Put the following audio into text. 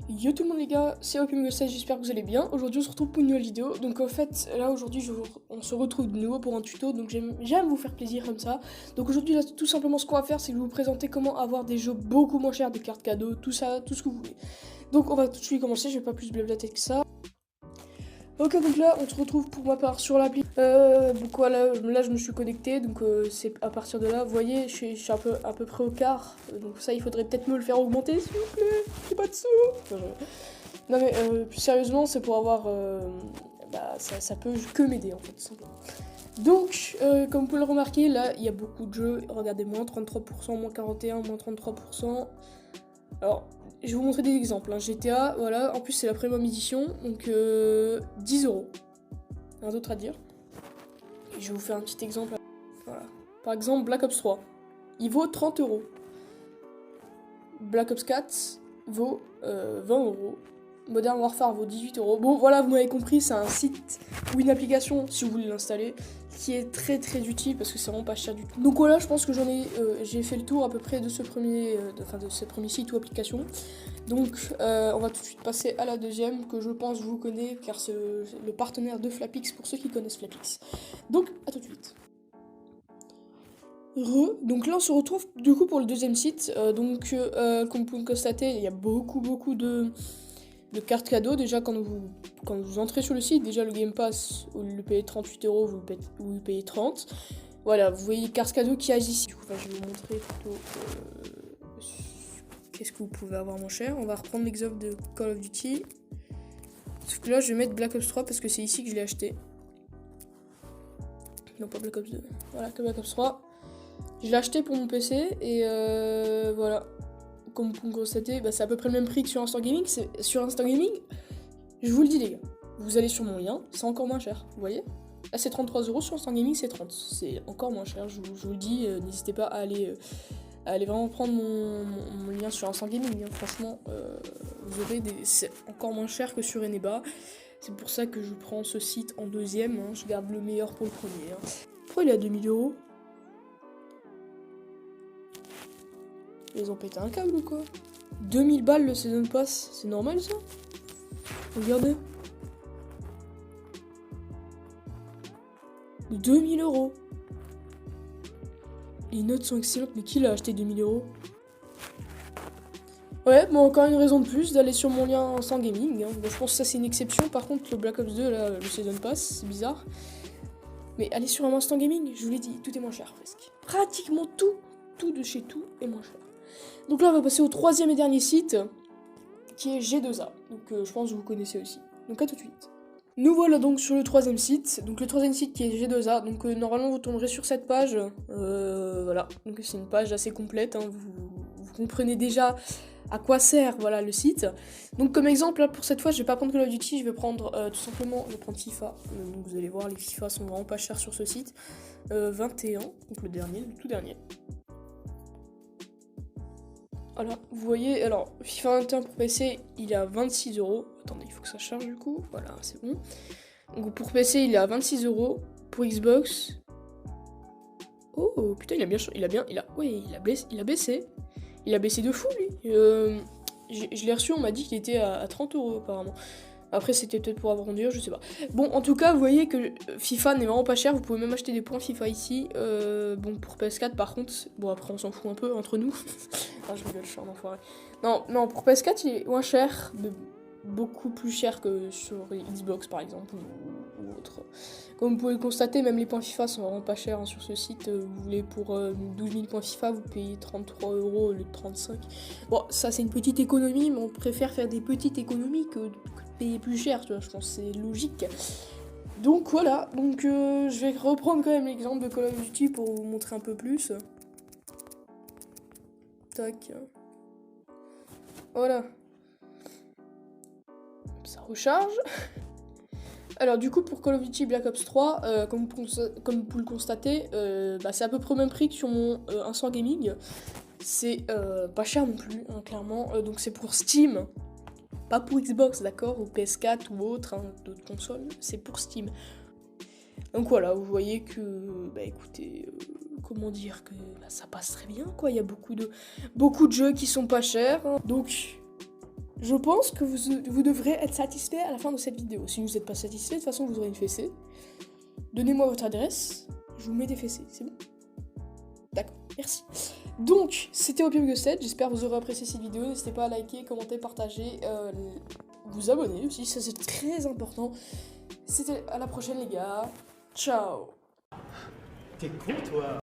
Yo tout le monde les gars, c'est OpimGoStage, j'espère que vous allez bien. Aujourd'hui on se retrouve pour une nouvelle vidéo. Donc en fait là aujourd'hui on se retrouve de nouveau pour un tuto. Donc j'aime vous faire plaisir comme ça. Donc aujourd'hui là tout simplement ce qu'on va faire c'est que je vais vous présenter comment avoir des jeux beaucoup moins chers, des cartes cadeaux, tout ça, tout ce que vous voulez. Donc on va tout de suite commencer, je vais pas plus blablater que ça. Ok, donc là on se retrouve pour ma part sur l'appli. Donc voilà, là je me suis connecté, donc c'est à partir de là, vous voyez, je suis à peu près au quart. Donc ça il faudrait peut-être me le faire augmenter s'il vous plaît, j'ai pas de sous. Non mais plus sérieusement c'est pour avoir, ça peut que m'aider en fait tout simplement. Donc comme vous pouvez le remarquer là il y a beaucoup de jeux, regardez moins 33%, moins 41, moins 33%. Alors je vais vous montrer des exemples, hein. GTA, voilà, en plus c'est la premium édition, donc 10€. Rien d'autre à dire. Et je vais vous faire un petit exemple. Voilà. Par exemple, Black Ops 3, il vaut 30€. Black Ops 4 vaut 20€. Modern Warfare vaut 18€. Bon, voilà, vous m'avez compris, c'est un site ou une application, si vous voulez l'installer, qui est très très utile parce que c'est vraiment pas cher du tout. Donc voilà, je pense que j'ai fait le tour à peu près de ce premier site ou application. Donc on va tout de suite passer à la deuxième que je pense vous connaissez car c'est le partenaire de Flapix pour ceux qui connaissent Flapix. Donc à tout de suite. Donc là on se retrouve du coup pour le deuxième site. Comme vous pouvez le constater, il y a beaucoup de cartes cadeaux. Déjà quand vous entrez sur le site, déjà le Game Pass, au lieu de le payer 38€, vous le payez 30. Voilà, vous voyez les cartes cadeaux qui agissent ici. Du coup, je vais vous montrer plutôt qu'est-ce que vous pouvez avoir moins cher. On va reprendre l'exemple de Call of Duty. Sauf que là je vais mettre Black Ops 3 parce que c'est ici que je l'ai acheté. Non, pas Black Ops 2. Voilà, que Black Ops 3. Je l'ai acheté pour mon PC et voilà. Comme vous pouvez constater, c'est à peu près le même prix que sur Instant Gaming. Sur Instant Gaming, je vous le dis les gars, vous allez sur mon lien, c'est encore moins cher, vous voyez. Là c'est 33€, sur Instant Gaming c'est 30, c'est encore moins cher, je vous le dis, n'hésitez pas à aller vraiment prendre mon lien sur Instant Gaming, hein. Franchement, vous aurez c'est encore moins cher que sur Eneba. C'est pour ça que je prends ce site en deuxième, hein. Je garde le meilleur pour le premier. Hein. Pourquoi il est à 2000€? Ils ont pété un câble ou quoi? 2000 balles le Season Pass, c'est normal ça? Regardez. 2000€. Les notes sont excellentes, mais qui l'a acheté 2000€? Ouais, bon, encore une raison de plus d'aller sur mon lien sans gaming. Hein. Bon, je pense que ça c'est une exception. Par contre, le Black Ops 2, là, le Season Pass, c'est bizarre. Mais allez sur un instant gaming, je vous l'ai dit, tout est moins cher presque. Pratiquement tout de chez tout est moins cher. Donc là, on va passer au troisième et dernier site, qui est G2A. Donc je pense que vous connaissez aussi. Donc à tout de suite. Nous voilà donc sur le troisième site. Donc le troisième site qui est G2A. Donc normalement, vous tomberez sur cette page. Voilà. Donc c'est une page assez complète. Hein. Vous comprenez déjà à quoi sert voilà, le site. Donc comme exemple, là, pour cette fois, je vais pas prendre Call of Duty. Je vais prendre tout simplement, je vais prendre FIFA. Donc vous allez voir, les FIFA sont vraiment pas chers sur ce site. 21, donc le dernier, le tout dernier. Voilà, vous voyez, alors FIFA 21 pour PC, il est à 26€. Attendez, il faut que ça charge du coup. Voilà, c'est bon. Donc pour PC, il est à 26€. Pour Xbox. Oh putain, il a baissé. Il a baissé de fou lui. Je l'ai reçu, on m'a dit qu'il était à 30€ apparemment. Après, c'était peut-être pour agrandir, je sais pas. Bon, en tout cas, vous voyez que FIFA n'est vraiment pas cher. Vous pouvez même acheter des points FIFA ici. Bon, pour PS4, par contre, bon, après, on s'en fout un peu entre nous. Ah, je rigole, je suis un enfoiré. Non, pour PS4, il est moins cher, beaucoup plus cher que sur Xbox, par exemple, ou autre. Comme vous pouvez le constater, même les points FIFA sont vraiment pas chers hein, sur ce site. Vous voulez pour 12 000 points FIFA, vous payez 33€ au lieu de 35. Bon, ça, c'est une petite économie, mais on préfère faire des petites économies que payer plus cher, tu vois, je pense que c'est logique. Donc voilà, donc je vais reprendre quand même l'exemple de Call of Duty pour vous montrer un peu plus. Tac. Voilà. Ça recharge. Alors du coup pour Call of Duty Black Ops 3, comme vous pouvez le constater, c'est à peu près au même prix que sur mon Instant Gaming. C'est pas cher non plus, hein, clairement. Donc c'est pour Steam. Pas pour Xbox, d'accord, ou PS4 ou autre, hein, d'autres consoles, c'est pour Steam. Donc voilà, vous voyez que, écoutez, comment dire, que ça passe très bien, quoi. Il y a beaucoup de jeux qui sont pas chers. Hein. Donc, Je pense que vous devrez être satisfait à la fin de cette vidéo. Si vous n'êtes pas satisfait, de toute façon, vous aurez une fessée. Donnez-moi votre adresse, je vous mets des fessées, c'est bon? D'accord, merci. Donc, c'était Opium Gosset, j'espère que vous aurez apprécié cette vidéo. N'hésitez pas à liker, commenter, partager, vous abonner aussi, ça c'est très important. C'était à la prochaine les gars, ciao. T'es con toi.